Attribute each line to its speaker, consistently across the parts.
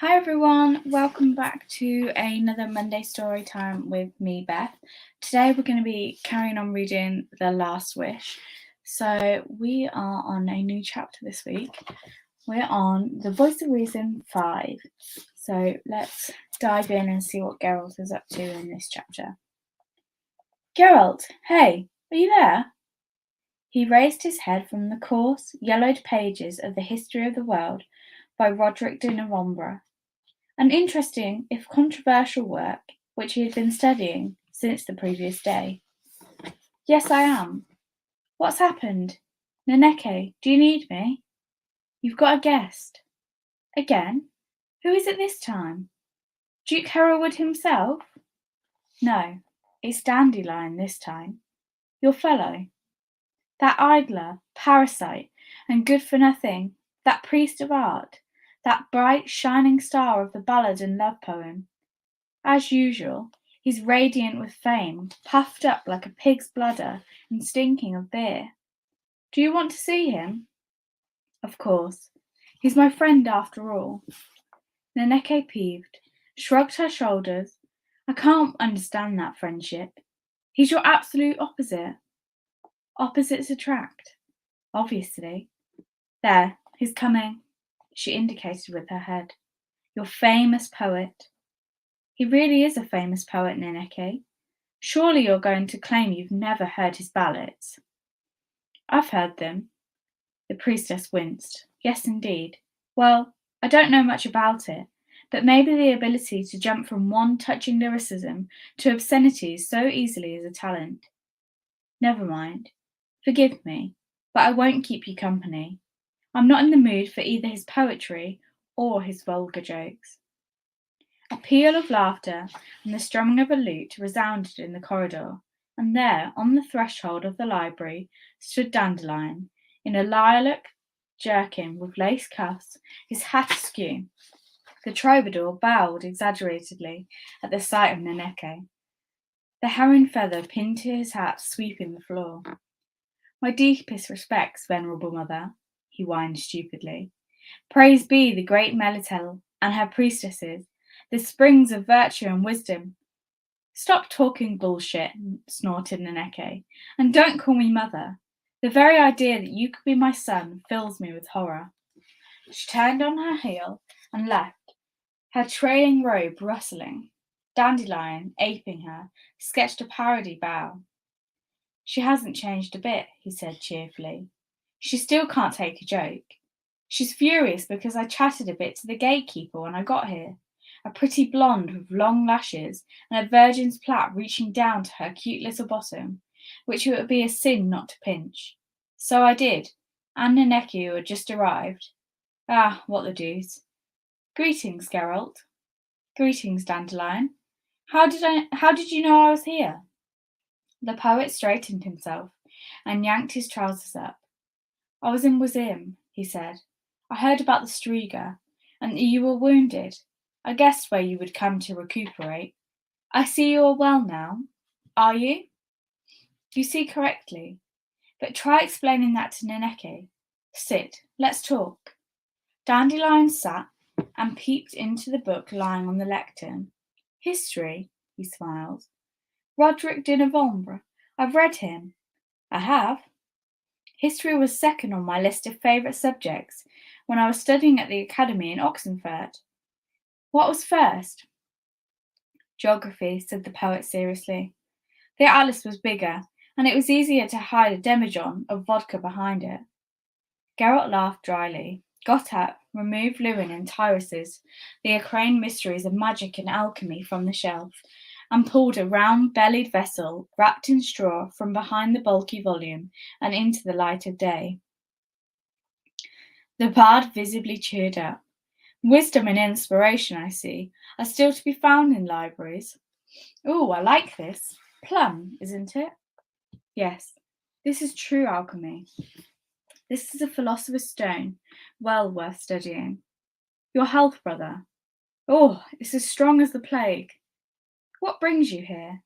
Speaker 1: Hi everyone, welcome back to another Monday story time with me, Beth. Today we're going to be carrying on reading The Last Wish. So we are on a new chapter this week. We're on The Voice of Reason 5. So let's dive in and see what Geralt is up to in this chapter. Geralt, hey, are you there? He raised his head from the coarse, yellowed pages of the History of the World by Roderick de Novembre. An interesting, if controversial work, which he had been studying since the previous day. Yes, I am. What's happened? Naneke, do you need me? You've got a guest. Again? Who is it this time? Duke Hereward himself? No, it's Dandelion this time. Your fellow. That idler, parasite, and good for nothing, that priest of art, that bright, shining star of the ballad and love poem. As usual, he's radiant with fame, puffed up like a pig's bladder and stinking of beer. Do you want to see him? Of course. He's my friend after all. Naneke peeved, shrugged her shoulders. I can't understand that friendship. He's your absolute opposite. Opposites attract, obviously. There, he's coming, she indicated with her head. Your famous poet. He really is a famous poet, Naneke. Surely you're going to claim you've never heard his ballads. I've heard them. The priestess winced. Yes, indeed. Well, I don't know much about it, but maybe the ability to jump from one touching lyricism to obscenities so easily is a talent. Never mind. Forgive me, but I won't keep you company. I'm not in the mood for either his poetry or his vulgar jokes. A peal of laughter and the strumming of a lute resounded in the corridor, and there, on the threshold of the library, stood Dandelion, in a lilac jerkin with lace cuffs, his hat askew. The troubadour bowed exaggeratedly at the sight of Naneke. The heron feather pinned to his hat sweeping the floor. My deepest respects, venerable mother, he whined stupidly. Praise be the great Melitel and her priestesses, the springs of virtue and wisdom. Stop talking bullshit, snorted Naneke, and don't call me mother. The very idea that you could be my son fills me with horror. She turned on her heel and left, her trailing robe rustling. Dandelion, aping her, sketched a parody bow. She hasn't changed a bit, he said cheerfully. She still can't take a joke. She's furious because I chatted a bit to the gatekeeper when I got here. A pretty blonde with long lashes and a virgin's plait reaching down to her cute little bottom, which it would be a sin not to pinch. So I did, and Naneke, who had just arrived. Ah, what the deuce. Greetings, Geralt. Greetings, Dandelion. How did you know I was here? The poet straightened himself and yanked his trousers up. I was in Wazim, he said. I heard about the Striga, and that you were wounded. I guessed where you would come to recuperate. I see you are well now. Are you? You see correctly. But try explaining that to Naneke. Sit, let's talk. Dandelion sat and peeped into the book lying on the lectern. History, he smiled. Roderick de Novembre. I've read him. I have. History was second on my list of favourite subjects when I was studying at the academy in Oxenfurt. What was first? Geography, said the poet seriously. The atlas was bigger, and it was easier to hide a demijohn of vodka behind it. Geralt laughed dryly, got up, removed Lewin and Tyrus's The Ukraine Mysteries of Magic and Alchemy from the shelf, and pulled a round-bellied vessel wrapped in straw from behind the bulky volume and into the light of day. The bard visibly cheered up. Wisdom and inspiration, I see, are still to be found in libraries. Oh, I like this. Plum, isn't it? Yes, this is true alchemy. This is a philosopher's stone, well worth studying. Your health, brother. Oh, it's as strong as the plague. What brings you here?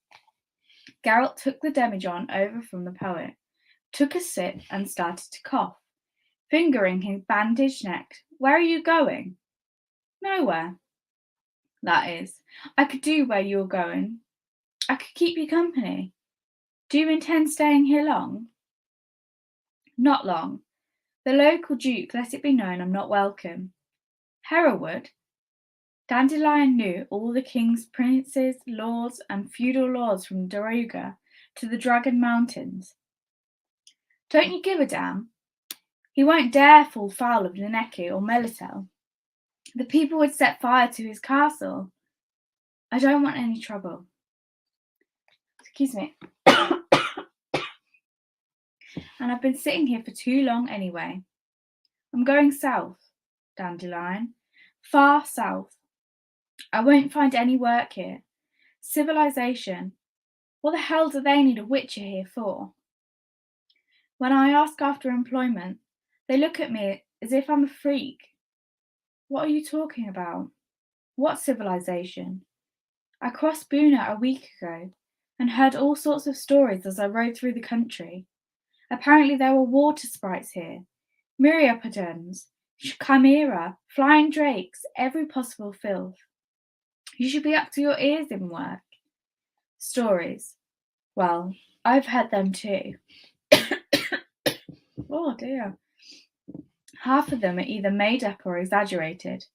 Speaker 1: Geralt took the demijohn over from the poet, took a sip and started to cough, fingering his bandaged neck. Where are you going? Nowhere. That is. I could do where you're going. I could keep you company. Do you intend staying here long? Not long. The local duke let it be known I'm not welcome. Hereward? Dandelion knew all the king's princes, lords, and feudal lords from Daruga to the Dragon Mountains. Don't you give a damn? He won't dare fall foul of Lineki or Melitel. The people would set fire to his castle. I don't want any trouble. Excuse me. And I've been sitting here for too long anyway. I'm going south, Dandelion. Far south. I won't find any work here. Civilization. What the hell do they need a witcher here for? When I ask after employment, they look at me as if I'm a freak. What are you talking about? What civilization? I crossed Buna a week ago and heard all sorts of stories as I rode through the country. Apparently there were water sprites here, myriapodons, chimera, flying drakes, every possible filth. You should be up to your ears in work. Stories. Well, I've heard them too. Oh dear. Half of them are either made up or exaggerated.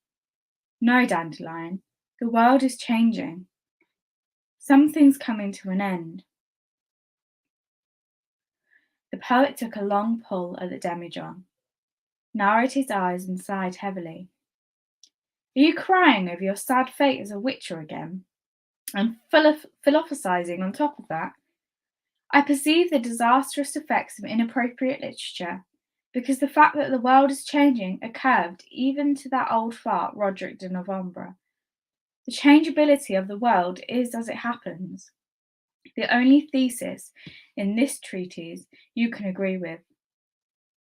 Speaker 1: No, Dandelion, the world is changing. Something's coming to an end. The poet took a long pull at the demijohn, narrowed his eyes and sighed heavily. Are you crying over your sad fate as a witcher again? And philosophizing on top of that? I perceive the disastrous effects of inappropriate literature, because the fact that the world is changing are curved even to that old fart Roderick de Novembre. The changeability of the world is as it happens. The only thesis in this treatise you can agree with.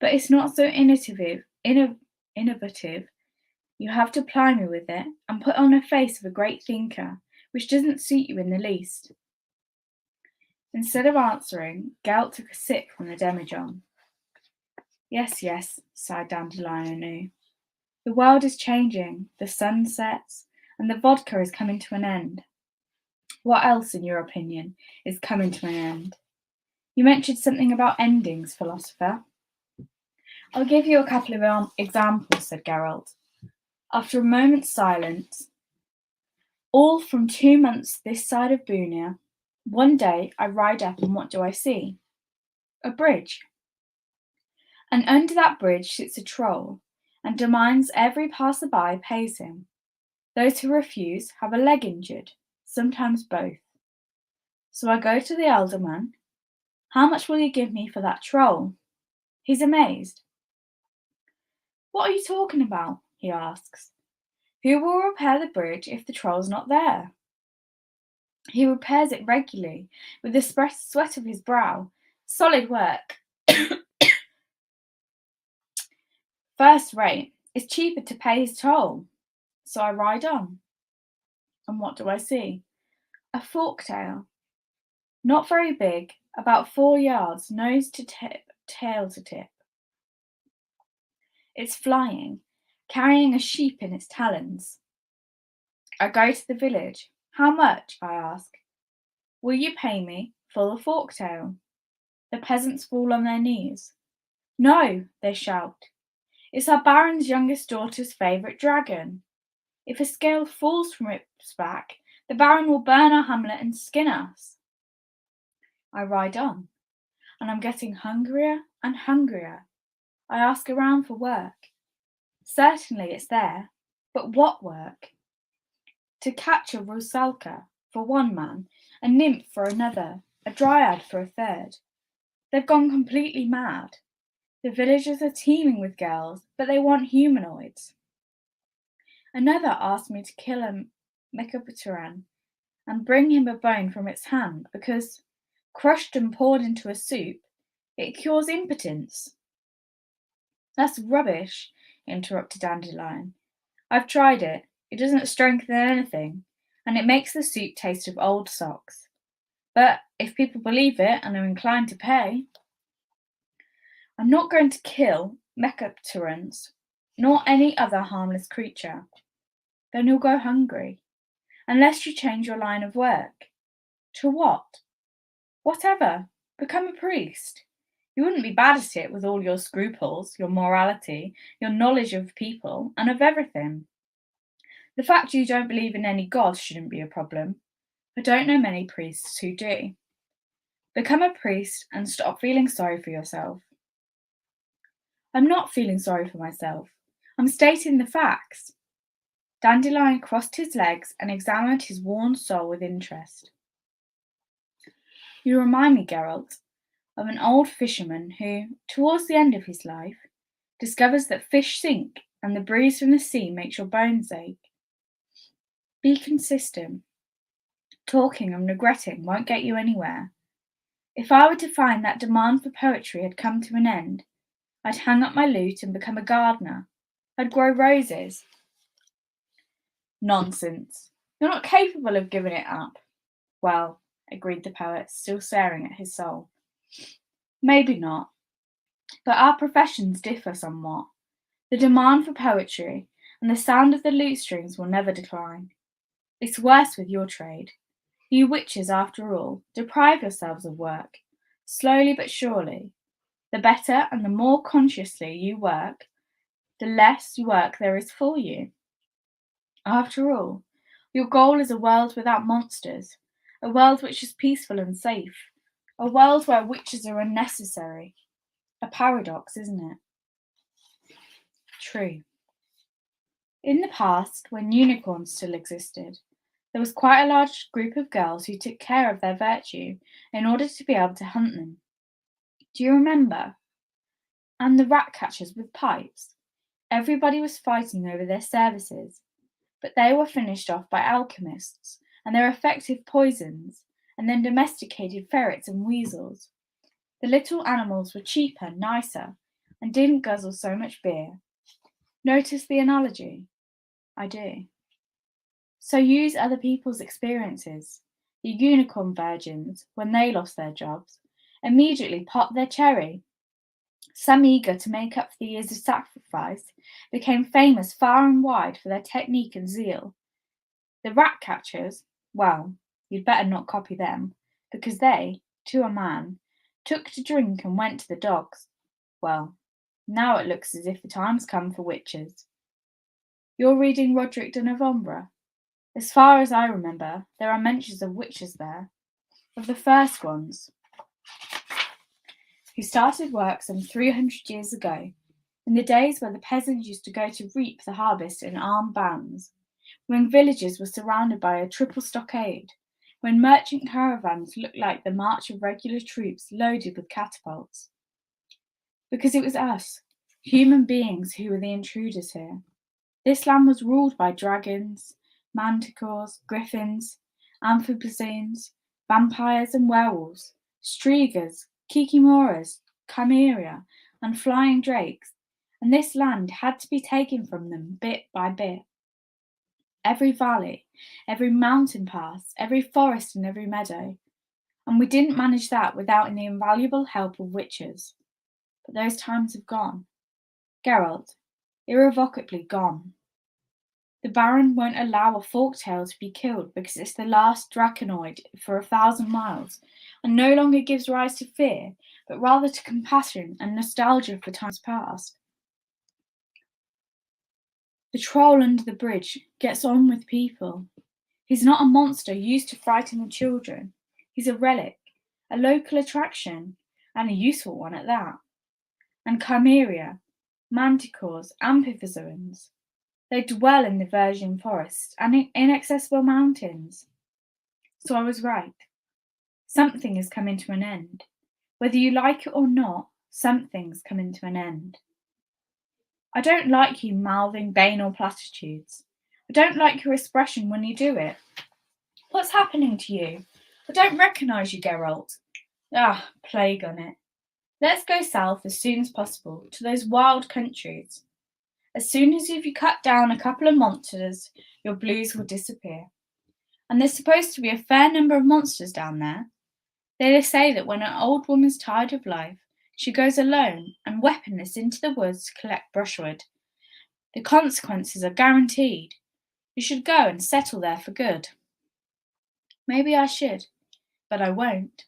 Speaker 1: But it's not so innovative. You have to ply me with it and put on a face of a great thinker, which doesn't suit you in the least. Instead of answering, Gelt took a sip from the demijohn. Yes, sighed Dandelion anew. The world is changing, the sun sets, and the vodka is coming to an end. What else, in your opinion, is coming to an end? You mentioned something about endings, philosopher. I'll give you a couple of examples, said Geralt. After a moment's silence, all from 2 months this side of Bunia, one day I ride up and what do I see? A bridge. And under that bridge sits a troll, and demands every passer-by pays him. Those who refuse have a leg injured, sometimes both. So I go to the alderman. How much will you give me for that troll? He's amazed. What are you talking about? He asks. Who will repair the bridge if the troll's not there? He repairs it regularly, with the sweat of his brow. Solid work. First rate. It's cheaper to pay his toll. So I ride on. And what do I see? A forktail. Not very big, about 4 yards, nose to tip, tail to tip. It's flying, carrying a sheep in its talons. I go to the village. How much? I ask. Will you pay me for the forktail? The peasants fall on their knees. No, they shout. It's our baron's youngest daughter's favourite dragon. If a scale falls from its back, the baron will burn our hamlet and skin us. I ride on, and I'm getting hungrier and hungrier. I ask around for work. Certainly it's there, but what work? To catch a rusalka for one man, a nymph for another, a dryad for a third. They've gone completely mad. The villagers are teeming with girls, but they want humanoids. Another asked me to kill a mecopteran and bring him a bone from its hand because, crushed and poured into a soup, it cures impotence. That's rubbish, interrupted Dandelion. I've tried it. It doesn't strengthen anything, and it makes the soup taste of old socks. But if people believe it and are inclined to pay, I'm not going to kill mecopterans, nor any other harmless creature. Then you'll go hungry. unless you change your line of work. To what? Whatever. Become a priest. You wouldn't be bad at it with all your scruples, your morality, your knowledge of people, and of everything. The fact you don't believe in any god shouldn't be a problem. I don't know many priests who do. Become a priest and stop feeling sorry for yourself. I'm not feeling sorry for myself. I'm stating the facts. Dandelion crossed his legs and examined his worn sole with interest. You remind me, Geralt, of an old fisherman who, towards the end of his life, discovers that fish sink and the breeze from the sea makes your bones ache. Be consistent. Talking and regretting won't get you anywhere. If I were to find that demand for poetry had come to an end, I'd hang up my lute and become a gardener. I'd grow roses. Nonsense. You're not capable of giving it up. Well, agreed the poet, still staring at his soul. Maybe not. But our professions differ somewhat. The demand for poetry and the sound of the lute strings will never decline. It's worse with your trade. You witches, after all, deprive yourselves of work, slowly but surely. The better and the more consciously you work, the less work there is for you. After all, your goal is a world without monsters, a world which is peaceful and safe, a world where witches are unnecessary. A paradox, isn't it? True. In the past, when unicorns still existed, there was quite a large group of girls who took care of their virtue in order to be able to hunt them. Do you remember? And the rat catchers with pipes. Everybody was fighting over their services, but they were finished off by alchemists and their effective poisons, and then domesticated ferrets and weasels. The little animals were cheaper, nicer, and didn't guzzle so much beer. Notice the analogy? I do. So use other people's experiences. The unicorn virgins, when they lost their jobs, immediately popped their cherry. Some, eager to make up for the years of sacrifice, became famous far and wide for their technique and zeal. The rat catchers, well, you'd better not copy them, because they, to a man, took to drink and went to the dogs. Well, now it looks as if the time's come for witches. You're reading Roderick de Novembre. As far as I remember, there are mentions of witches there, of the first ones, who started work some 300 years ago, in the days where the peasants used to go to reap the harvest in armed bands, when villages were surrounded by a triple stockade, when merchant caravans looked like the march of regular troops loaded with catapults. Because it was us, human beings, who were the intruders here. This land was ruled by dragons, manticores, griffins, amphibians, vampires and werewolves, strigas, kikimoras, chimera, and flying drakes, and this land had to be taken from them bit by bit. Every valley, every mountain pass, every forest and every meadow, and we didn't manage that without the invaluable help of witches. But those times have gone. Geralt, irrevocably gone. The Baron won't allow a forktail to be killed because it's the last draconoid for 1,000 miles, and no longer gives rise to fear, but rather to compassion and nostalgia for times past. The troll under the bridge gets on with people. He's not a monster used to frighten the children. He's a relic, a local attraction, and a useful one at that. And chimera, manticores, amphibians. They dwell in the virgin forests and in inaccessible mountains. So I was right. Something is coming to an end. Whether you like it or not, something's coming to an end. I don't like you mouthing banal platitudes. I don't like your expression when you do it. What's happening to you? I don't recognise you, Geralt. Ah, plague on it. Let's go south as soon as possible, to those wild countries. As soon as you've cut down a couple of monsters, your blues will disappear. And there's supposed to be a fair number of monsters down there. They say that when an old woman's tired of life, she goes alone and weaponless into the woods to collect brushwood. The consequences are guaranteed. You should go and settle there for good." "Maybe I should, but I won't."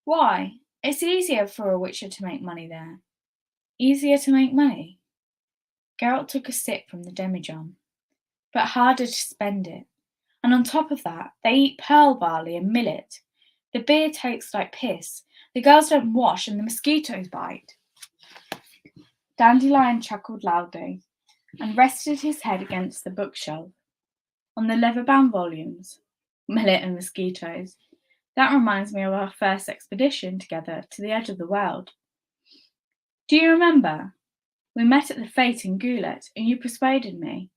Speaker 1: "Why? It's easier for a witcher to make money there." "Easier to make money?" Geralt took a sip from the demijohn. "But harder to spend it. And on top of that, they eat pearl barley and millet. The beer tastes like piss, the girls don't wash, and the mosquitoes bite." Dandelion chuckled loudly and rested his head against the bookshelf. "On the leather-bound volumes. Millet and mosquitoes. That reminds me of our first expedition together to the edge of the world. Do you remember? We met at the fete in Goulet, and you persuaded me.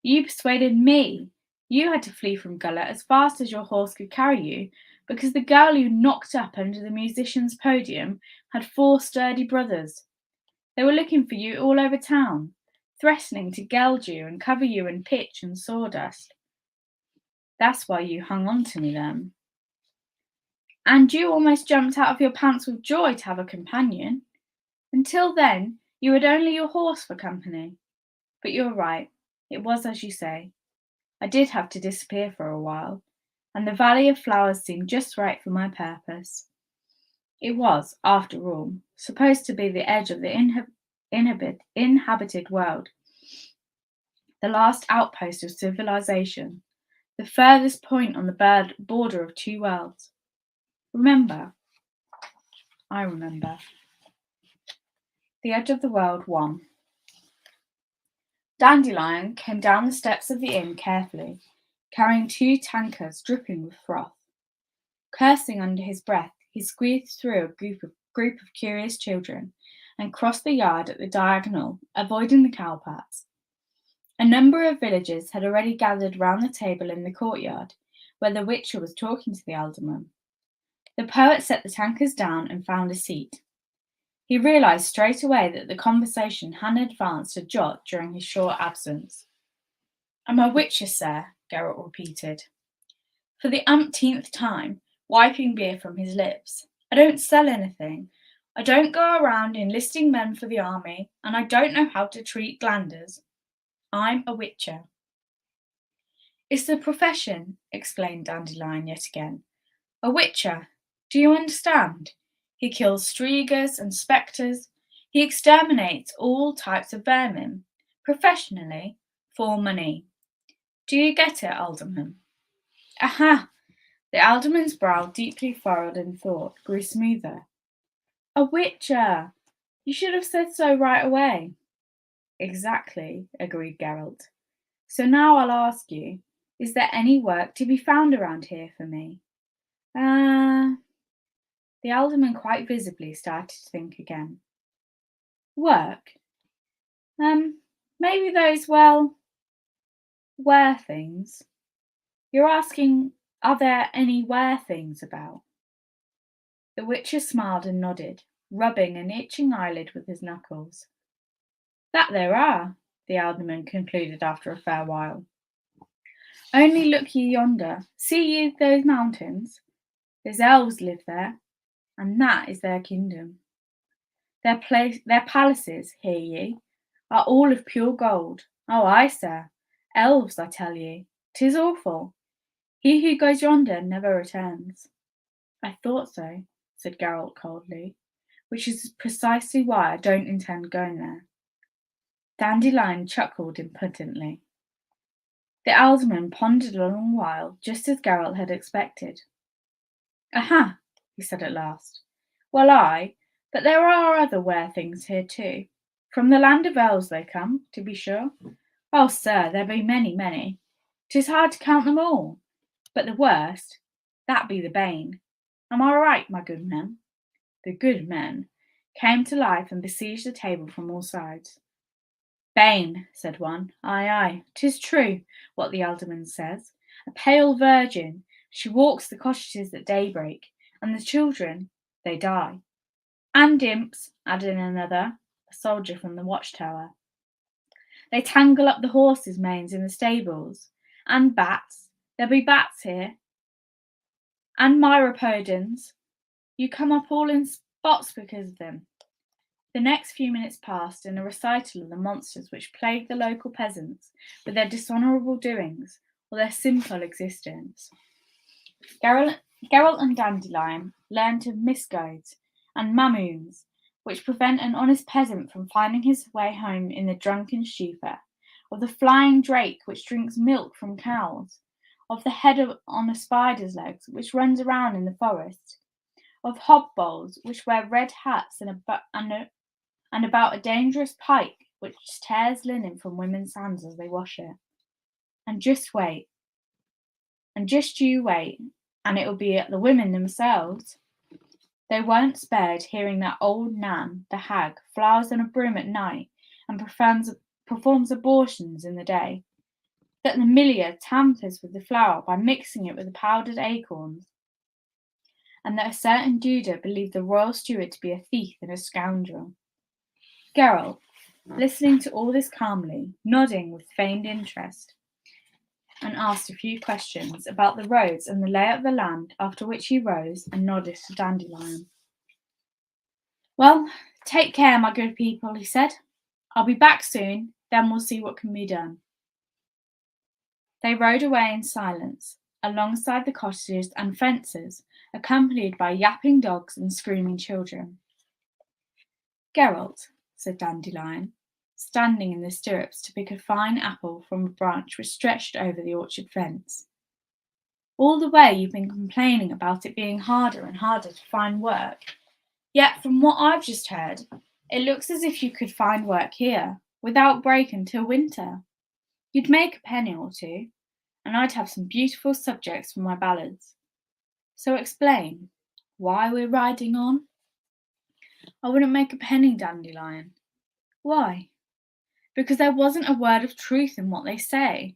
Speaker 1: You persuaded me. You had to flee from Gullet as fast as your horse could carry you, because the girl you knocked up under the musician's podium had 4 sturdy brothers. They were looking for you all over town, threatening to geld you and cover you in pitch and sawdust. That's why you hung on to me then. And you almost jumped out of your pants with joy to have a companion. Until then, you had only your horse for company. But you're right, it was as you say. I did have to disappear for a while, and the Valley of Flowers seemed just right for my purpose. It was, after all, supposed to be the edge of the inhabited world, the last outpost of civilization, the furthest point on the border of 2 worlds. Remember? I remember. The Edge of the World 1. Dandelion came down the steps of the inn carefully, carrying 2 tankards dripping with froth. Cursing under his breath, he squeezed through a group of curious children and crossed the yard at the diagonal, avoiding the cowpats. A number of villagers had already gathered round the table in the courtyard, where the Witcher was talking to the alderman. The poet set the tankards down and found a seat. He realised straight away that the conversation hadn't advanced a jot during his short absence. "I'm a Witcher, sir," Geralt repeated, for the umpteenth time, wiping beer from his lips. "I don't sell anything. I don't go around enlisting men for the army, and I don't know how to treat glanders. I'm a Witcher." "It's the profession," explained Dandelion yet again. "A Witcher. Do you understand? He kills strigas and spectres. He exterminates all types of vermin, professionally, for money. Do you get it, Alderman?" "Aha!" The alderman's brow, deeply furrowed in thought, grew smoother. "A Witcher! You should have said so right away." "Exactly," agreed Geralt. "So now I'll ask you, is there any work to be found around here for me?" The alderman quite visibly started to think again. "Work? Maybe those, were things. You're asking, are there any were things about?" The Witcher smiled and nodded, rubbing an itching eyelid with his knuckles. "That there are," the alderman concluded after a fair while. "Only look ye yonder. See ye those mountains? There's elves live there, and that is their kingdom. Their palaces, hear ye, are all of pure gold. Oh, aye, sir, elves, I tell ye. 'Tis awful. He who goes yonder never returns." "I thought so," said Geralt coldly, "which is precisely why I don't intend going there." Dandelion chuckled impotently. The alderman pondered a long while, just as Geralt had expected. "Aha!" he said at last. "Well, aye, but there are other were things here too. From the land of elves they come, to be sure. Oh, sir, there be many, many. 'Tis hard to count them all. But the worst, that be the bane. Am I right, my good men?" The good men came to life and besieged the table from all sides. "Bane," said one. "Aye, aye, 'tis true, what the alderman says. A pale virgin, she walks the cottages at daybreak, and the children, they die." "And imps," added another, a soldier from the watchtower. "They tangle up the horses' manes in the stables. And bats, there be bats here. And myropodons, you come up all in spots because of them." The next few minutes passed in a recital of the monsters which plagued the local peasants with their dishonourable doings or their simple existence. Geralt and Dandelion learned of misgodes and mamoons, which prevent an honest peasant from finding his way home in the drunken stupor, of the flying drake which drinks milk from cows, of the head on a spider's legs which runs around in the forest, of hobbolds which wear red hats and about a dangerous pike which tears linen from women's hands as they wash it. And just wait, and just you wait, and it'll be at the women themselves. They weren't spared hearing that old Nan, the hag, flowers on a broom at night and performs abortions in the day, that the miller tampers with the flour by mixing it with the powdered acorns, and that a certain Duda believed the royal steward to be a thief and a scoundrel. Geralt, listening to all this calmly, nodding with feigned interest, and asked a few questions about the roads and the layout of the land, after which he rose and nodded to Dandelion. Well, take care, my good people, he said. I'll be back soon, then we'll see what can be done. They rode away in silence, alongside the cottages and fences, accompanied by yapping dogs and screaming children. Geralt, said Dandelion, standing in the stirrups to pick a fine apple from a branch which stretched over the orchard fence. All the way you've been complaining about it being harder and harder to find work, yet from what I've just heard, it looks as if you could find work here, without break until winter. You'd make a penny or two, and I'd have some beautiful subjects for my ballads. So explain, why we're riding on? I wouldn't make a penny, Dandelion. Why? Because there wasn't a word of truth in what they say.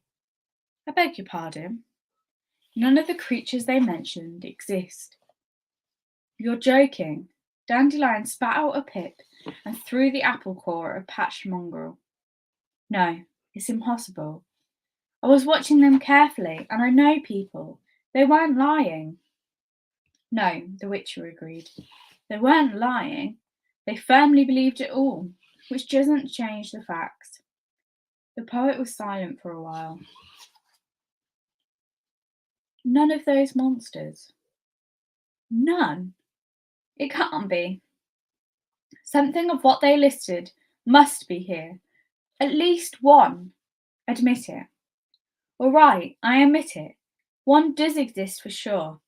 Speaker 1: I beg your pardon. None of the creatures they mentioned exist. You're joking. Dandelion spat out a pip and threw the apple core at a patched mongrel. No, it's impossible. I was watching them carefully, and I know people. They weren't lying. No, the Witcher agreed. They weren't lying. They firmly believed it all, which doesn't change the facts. The poet was silent for a while. None of those monsters. None. It can't be. Something of what they listed must be here. At least one. Admit it. All right, I admit it. One does exist for sure.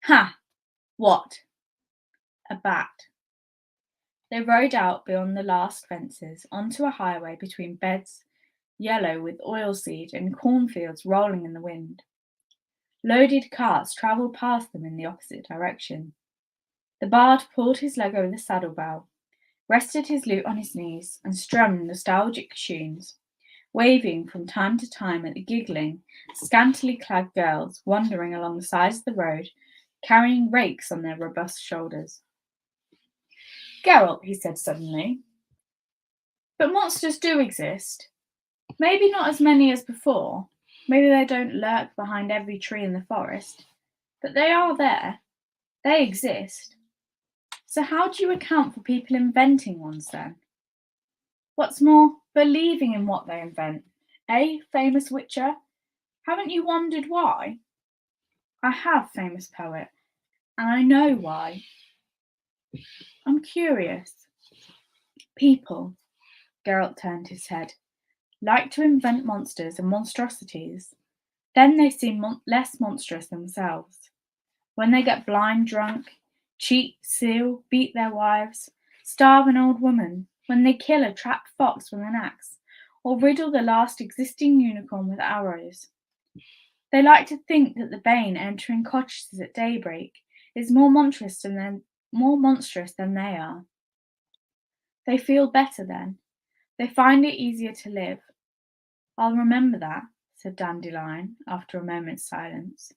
Speaker 1: Ha! What? A bat. They rode out beyond the last fences onto a highway between beds yellow with oilseed and cornfields rolling in the wind. Loaded carts travelled past them in the opposite direction. The bard pulled his leg over the saddlebow, rested his lute on his knees, and strummed nostalgic tunes, waving from time to time at the giggling, scantily clad girls wandering along the sides of the road, carrying rakes on their robust shoulders. Geralt, he said suddenly, but monsters do exist. Maybe not as many as before. Maybe they don't lurk behind every tree in the forest. But they are there. They exist. So how do you account for people inventing ones then? What's more, believing in what they invent. Eh, famous Witcher? Haven't you wondered why? I have, famous poet, and I know why. I'm curious. People, Geralt turned his head, like to invent monsters and monstrosities. Then they seem less monstrous themselves. When they get blind drunk, cheat, steal, beat their wives, starve an old woman, when they kill a trapped fox with an axe, or riddle the last existing unicorn with arrows. They like to think that the bane entering cottages at daybreak is more monstrous than they are. They feel better then. They find it easier to live. I'll remember that, said Dandelion, after a moment's silence.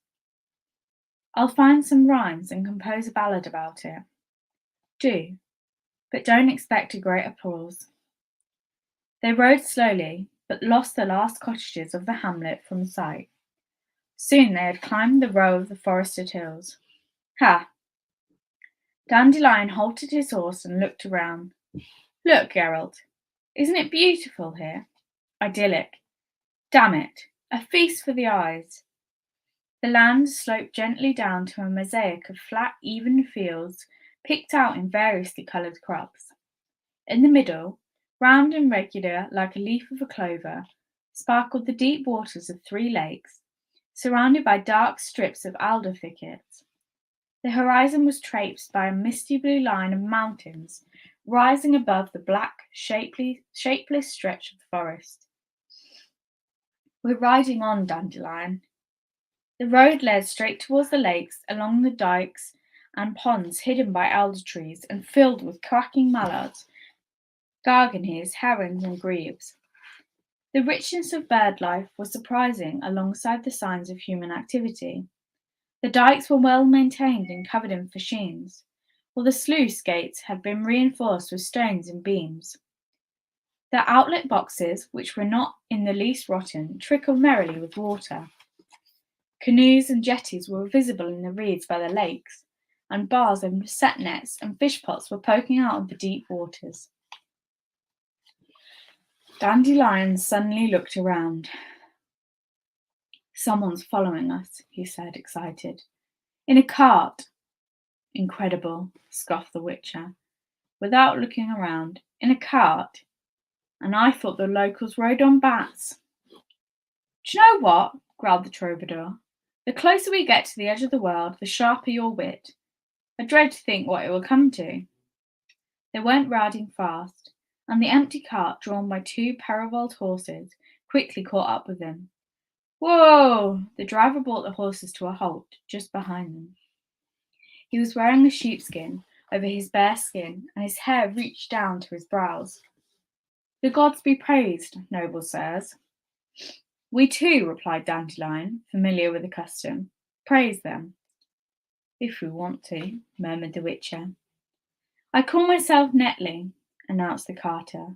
Speaker 1: I'll find some rhymes and compose a ballad about it. Do, but don't expect a great applause. They rode slowly, but lost the last cottages of the hamlet from sight. Soon they had climbed the row of the forested hills. Ha! Dandelion halted his horse and looked around. Look, Gerald, isn't it beautiful here? Idyllic. Damn it, a feast for the eyes. The land sloped gently down to a mosaic of flat, even fields picked out in variously coloured crops. In the middle, round and regular like a leaf of a clover, sparkled the deep waters of 3 lakes, surrounded by dark strips of alder thickets. The horizon was traipsed by a misty blue line of mountains rising above the black, shapeless stretch of the forest. We're riding on, Dandelion. The road led straight towards the lakes, along the dikes and ponds hidden by alder trees and filled with quacking mallards, garganers, herons, and grebes. The richness of bird life was surprising alongside the signs of human activity. The dikes were well maintained and covered in fascines, while the sluice gates had been reinforced with stones and beams. The outlet boxes, which were not in the least rotten, trickled merrily with water. Canoes and jetties were visible in the reeds by the lakes, and bars and set nets and fish pots were poking out of the deep waters. Dandelion suddenly looked around. Someone's following us, he said, excited. In a cart. Incredible, scoffed the Witcher, without looking around. In a cart. And I thought the locals rode on bats. Do you know what? Growled the troubadour. The closer we get to the edge of the world, the sharper your wit. I dread to think what it will come to. They went riding fast, and the empty cart, drawn by 2 Perivold horses, quickly caught up with them. Whoa! The driver brought the horses to a halt, just behind them. He was wearing a sheepskin over his bare skin, and his hair reached down to his brows. The gods be praised, noble sirs. We too, replied Dandelion, familiar with the custom. Praise them. If we want to, murmured the Witcher. I call myself Netley, announced the carter.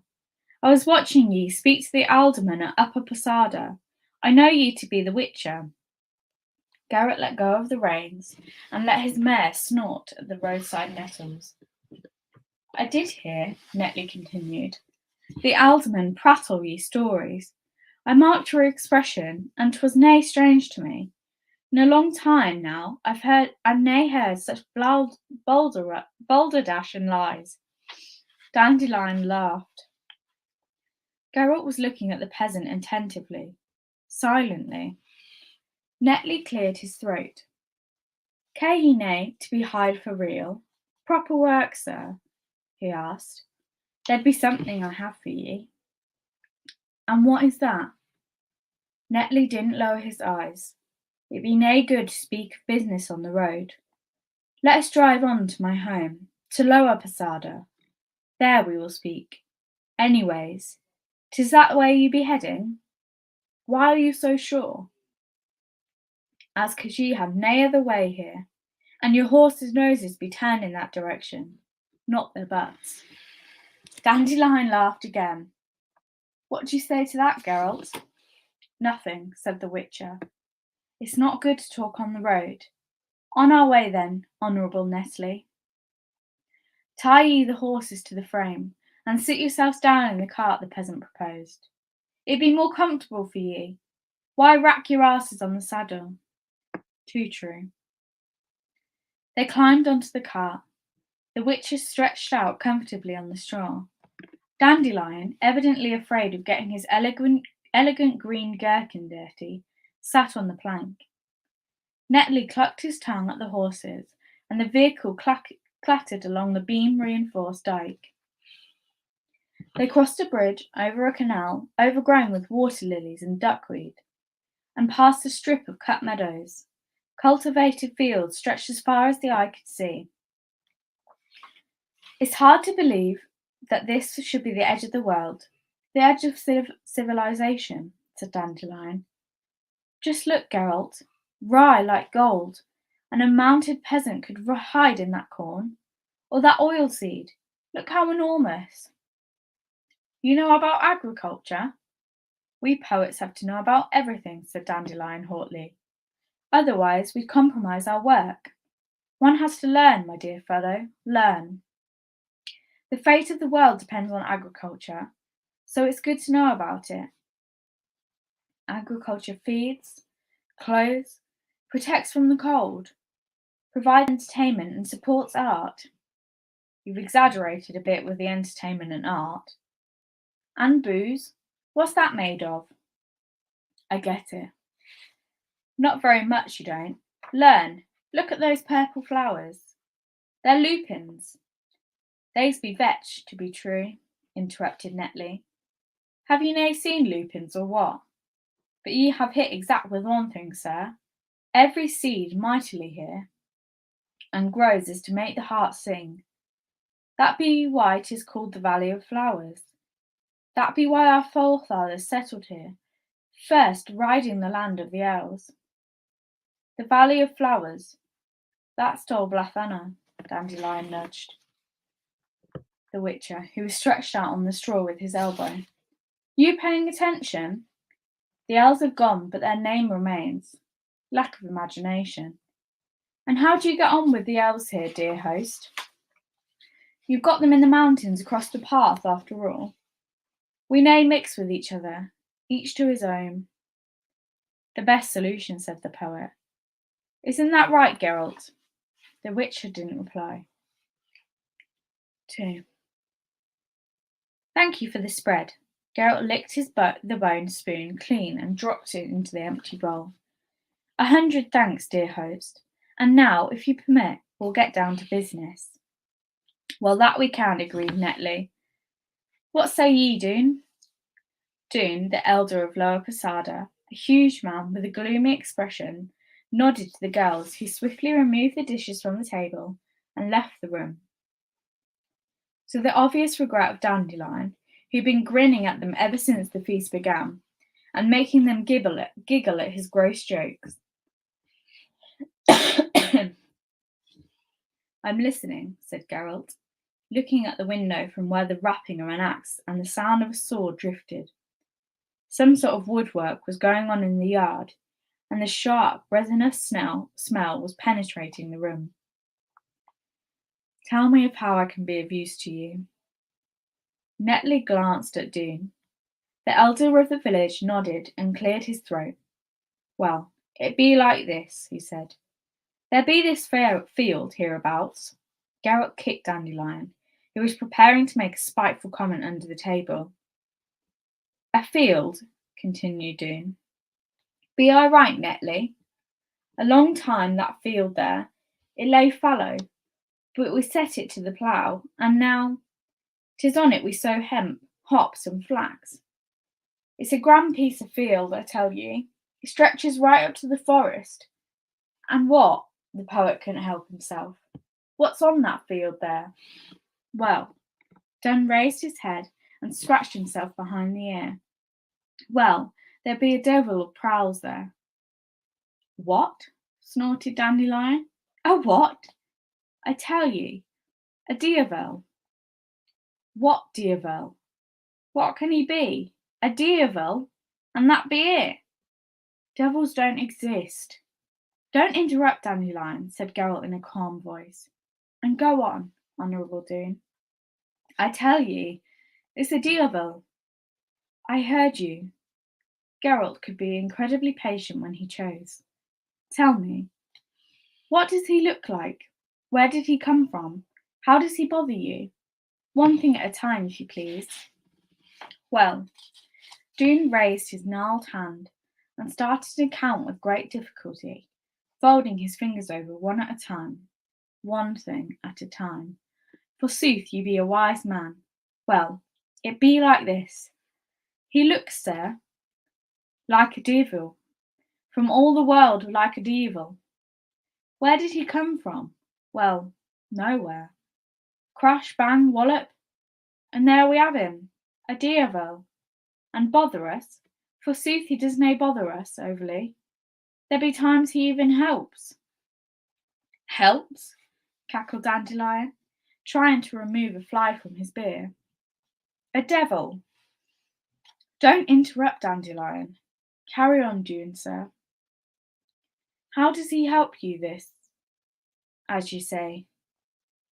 Speaker 1: I was watching ye speak to the alderman at Upper Posada. I know ye to be the Witcher. Garrett let go of the reins and let his mare snort at the roadside nettles. I did hear, Netley continued, the alderman prattle ye stories. I marked your expression, and 'twas nae strange to me. In a long time now I've nae heard such balderdash and lies. Dandelion laughed. Garrett was looking at the peasant attentively, silently. Netley cleared his throat. Care ye nae to be hired for real? Proper work, sir? He asked. There'd be something I have for ye. And what is that? Netley didn't lower his eyes. It be nae good to speak of business on the road. Let us drive on to my home, to Lower Posada. There we will speak. Anyways, 'tis that way you be heading? Why are you so sure? As 'cause ye have nae other way here, and your horses' noses be turned in that direction, not their butts. Dandelion laughed again. What do you say to that, Geralt? Nothing, said the Witcher. It's not good to talk on the road. On our way then, honourable Netley. Tie ye the horses to the frame, and sit yourselves down in the cart, the peasant proposed. It'd be more comfortable for ye. Why rack your asses on the saddle? Too true. They climbed onto the cart. The Witcher stretched out comfortably on the straw. Dandelion, evidently afraid of getting his elegant green gherkin dirty, sat on the plank. Netley clucked his tongue at the horses, and the vehicle clattered along the beam-reinforced dike. They crossed a bridge over a canal overgrown with water lilies and duckweed, and passed a strip of cut meadows. Cultivated fields stretched as far as the eye could see. It's hard to believe that this should be the edge of the world, the edge of civilization, said Dandelion. Just look, Geralt, rye like gold, and a mounted peasant could hide in that corn. Or that oil seed, look how enormous. You know about agriculture? We poets have to know about everything, said Dandelion haughtily. Otherwise we'd compromise our work. One has to learn, my dear fellow, learn. The fate of the world depends on agriculture, so it's good to know about it. Agriculture feeds, clothes, protects from the cold, provides entertainment and supports art. You've exaggerated a bit with the entertainment and art. And booze? What's that made of? I get it. Not very much, you don't. Learn. Look at those purple flowers. They're lupins. They's be vetch, to be true, interrupted Netley. Have ye nae seen lupins or what? But ye have hit exact with one thing, sir. Every seed mightily here, and grows is to make the heart sing. That be why 'tis called the Valley of Flowers. That be why our forefathers settled here, first riding the land of the elves. The Valley of Flowers. That's Dol Blathanna, Dandelion nudged the Witcher, who was stretched out on the straw with his elbow. You paying attention? The elves have gone, but their name remains. Lack of imagination. And how do you get on with the elves here, dear host? You've got them in the mountains across the path, after all. We nae mix with each other, each to his own. The best solution, said the poet. Isn't that right, Geralt? The Witcher didn't reply. 2. Thank you for the spread. Geralt licked the bone spoon clean and dropped it into the empty bowl. 100 thanks, dear host. And now, if you permit, we'll get down to business. Well, that we can, agreed Netley. What say ye, Doon? Doon, the elder of Lower Posada, a huge man with a gloomy expression, nodded to the girls, who swiftly removed the dishes from the table and left the room. To the obvious regret of Dandelion, who'd been grinning at them ever since the feast began, and making them giggle at his gross jokes. I'm listening, said Geralt, looking at the window from where the rapping of an axe and the sound of a sword drifted. Some sort of woodwork was going on in the yard, and the sharp, resinous smell was penetrating the room. Tell me of how I can be of use to you. Netley glanced at Doon. The elder of the village nodded and cleared his throat. Well, it be like this, he said. There be this fair field hereabouts. Geralt kicked Dandelion, who was preparing to make a spiteful comment under the table. A field, continued Doon. Be I right, Netley? A long time that field there, it lay fallow, but we set it to the plough, and now 'tis on it we sow hemp, hops, and flax. It's a grand piece of field, I tell ye. It stretches right up to the forest. And what? The poet couldn't help himself. What's on that field there? Well, Dunn raised his head and scratched himself behind the ear. Well, there be a devil prowls there. What? Snorted Dandelion. A what? I tell ye, a Dievel. What Dievel? What can he be? A Dievel? And that be it. Devils don't exist. Don't interrupt, Dandelion, said Geralt in a calm voice. And go on, Honourable Doon. I tell ye, it's a Dievel. I heard you. Geralt could be incredibly patient when he chose. Tell me, what does he look like? Where did he come from? How does he bother you? One thing at a time, if you please. Well, Doon raised his gnarled hand and started to count with great difficulty, folding his fingers over one at a time, one thing at a time. Forsooth, you be a wise man. Well, it be like this. He looks, sir, like a devil, from all the world like a devil. Where did he come from? Well, nowhere. Crash, bang, wallop, and there we have him, a devil. And bother us? Forsooth, he does nae bother us overly. There be times he even helps. Helps? Cackled Dandelion, trying to remove a fly from his beer. A devil. Don't interrupt, Dandelion. Carry on, Doon, sir. How does he help you this, as you say?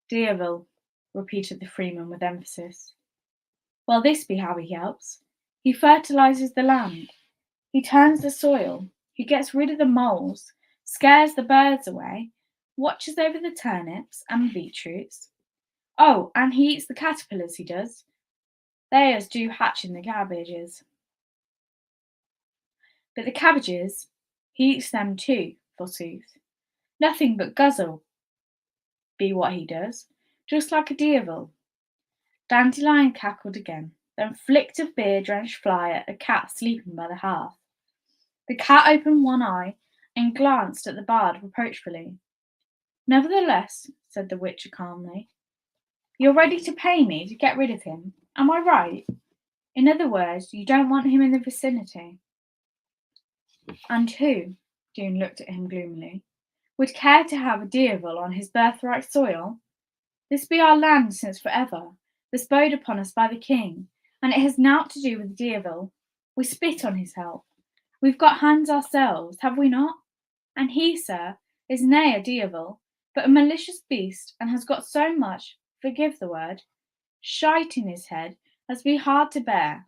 Speaker 1: Devil. repeated the freeman with emphasis. Well, this be how he helps. He fertilizes the land. He turns the soil. He gets rid of the moles, scares the birds away, watches over the turnips and beetroots. Oh, and he eats the caterpillars, he does. They as do hatch in the cabbages. But the cabbages, he eats them too, forsooth. Nothing but guzzle be what he does, just like a devil. Dandelion cackled again, then flicked a beer-drenched fly at a cat sleeping by the hearth. The cat opened one eye and glanced at the bard reproachfully. Nevertheless, said the witcher calmly, you're ready to pay me to get rid of him, am I right? In other words, you don't want him in the vicinity. And who, Doone looked at him gloomily, would care to have a devil on his birthright soil? This be our land since forever, bestowed upon us by the king, and it has nought to do with the devil. We spit on his help. We've got hands ourselves, have we not? And he, sir, is nay a devil, but a malicious beast, and has got so much, forgive the word, shite in his head as be hard to bear.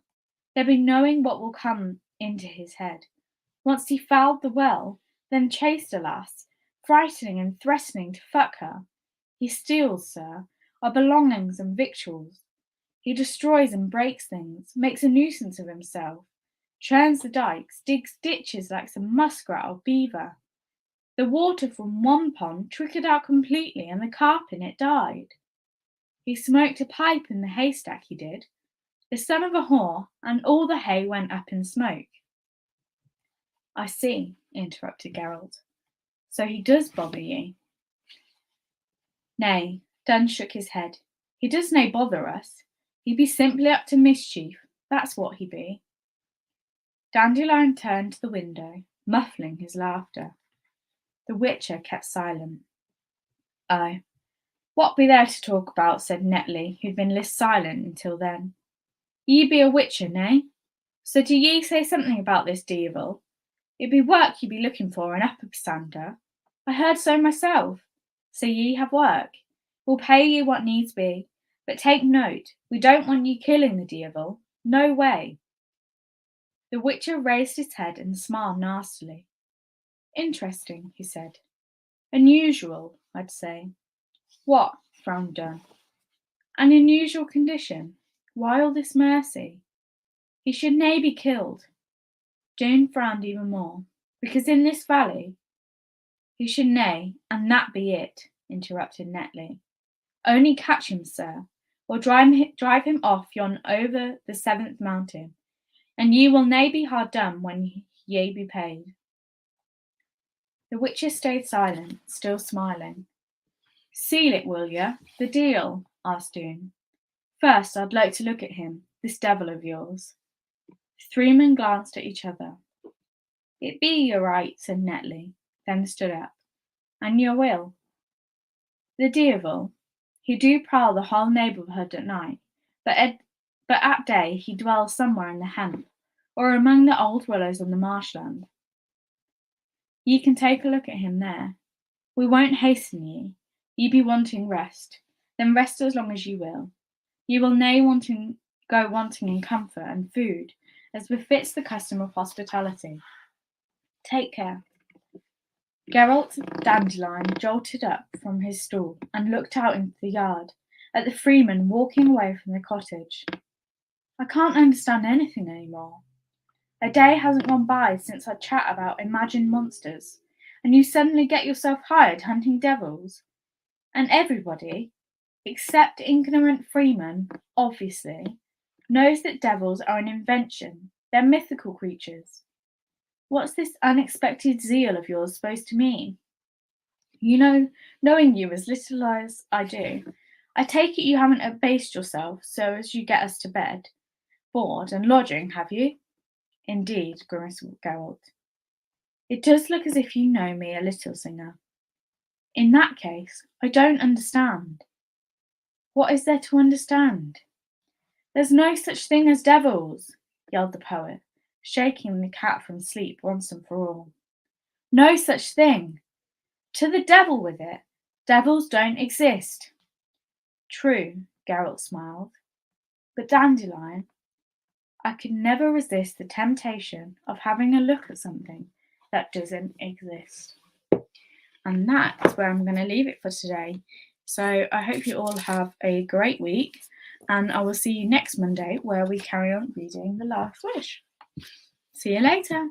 Speaker 1: There be knowing what will come into his head. Once he fouled the well, then chased a lass, frightening and threatening to fuck her. He steals, sir, our belongings and victuals. He destroys and breaks things, makes a nuisance of himself, churns the dikes, digs ditches like some muskrat or beaver. The water from one pond trickled out completely and the carp in it died. He smoked a pipe in the haystack, he did, the son of a whore, and all the hay went up in smoke. I see, interrupted Geralt. So he does bother ye? Nay, Dunn shook his head. He does nae bother us. He be simply up to mischief, that's what he be. Dandelion turned to the window, muffling his laughter. The witcher kept silent. Aye, what be there to talk about, said Netley, who'd been silent until then. Ye be a witcher, nay? So do ye say something about this devil? It be work ye be looking for in Upper Sander. I heard so myself. So ye have work. We'll pay ye what needs be, but take note, we don't want ye killing the devil. No way. The witcher raised his head and smiled nastily. Interesting, he said. Unusual, I'd say. What? Frowned Dunn. An unusual condition. Why all this mercy? He should nae be killed. Doone frowned even more. Because in this valley, he should nae, and that be it, interrupted Netley. Only catch him, sir, or drive him off yon over the 7th mountain, and ye will nae be hard done when ye be paid. The witcher stayed silent, still smiling. Seal it, will ye? The deal? Asked Doone. First, I'd like to look at him, this devil of yours. The three men glanced at each other. It be your right, said Netley, then stood up. And your will. The devil, he do prowl the whole neighbourhood at night, but at day he dwells somewhere in the hemp, or among the old willows on the marshland. Ye can take a look at him there. We won't hasten ye. Ye be wanting rest, then rest as long as ye will. Ye will nae go wanting in comfort and food, as befits the custom of hospitality. Take care. Geralt Dandelion jolted up from his stool and looked out into the yard, at the freeman walking away from the cottage. I can't understand anything any more. A day hasn't gone by since our chat about imagined monsters, and you suddenly get yourself hired hunting devils. And everybody, except ignorant freemen, obviously, knows that devils are an invention. They're mythical creatures. What's this unexpected zeal of yours supposed to mean? You know, knowing you as little as I do, I take it you haven't abased yourself so as you get us to bed, board and lodging, have you? Indeed, grimaced Geralt. It does look as if you know me a little, Singer. In that case, I don't understand. What is there to understand? There's no such thing as devils, yelled the poet, shaking the cat from sleep once and for all. No such thing. To the devil with it. Devils don't exist. True, Geralt smiled. But Dandelion, I could never resist the temptation of having a look at something that doesn't exist. And that's where I'm going to leave it for today. So I hope you all have a great week, and I will see you next Monday where we carry on reading The Last Wish. See you later.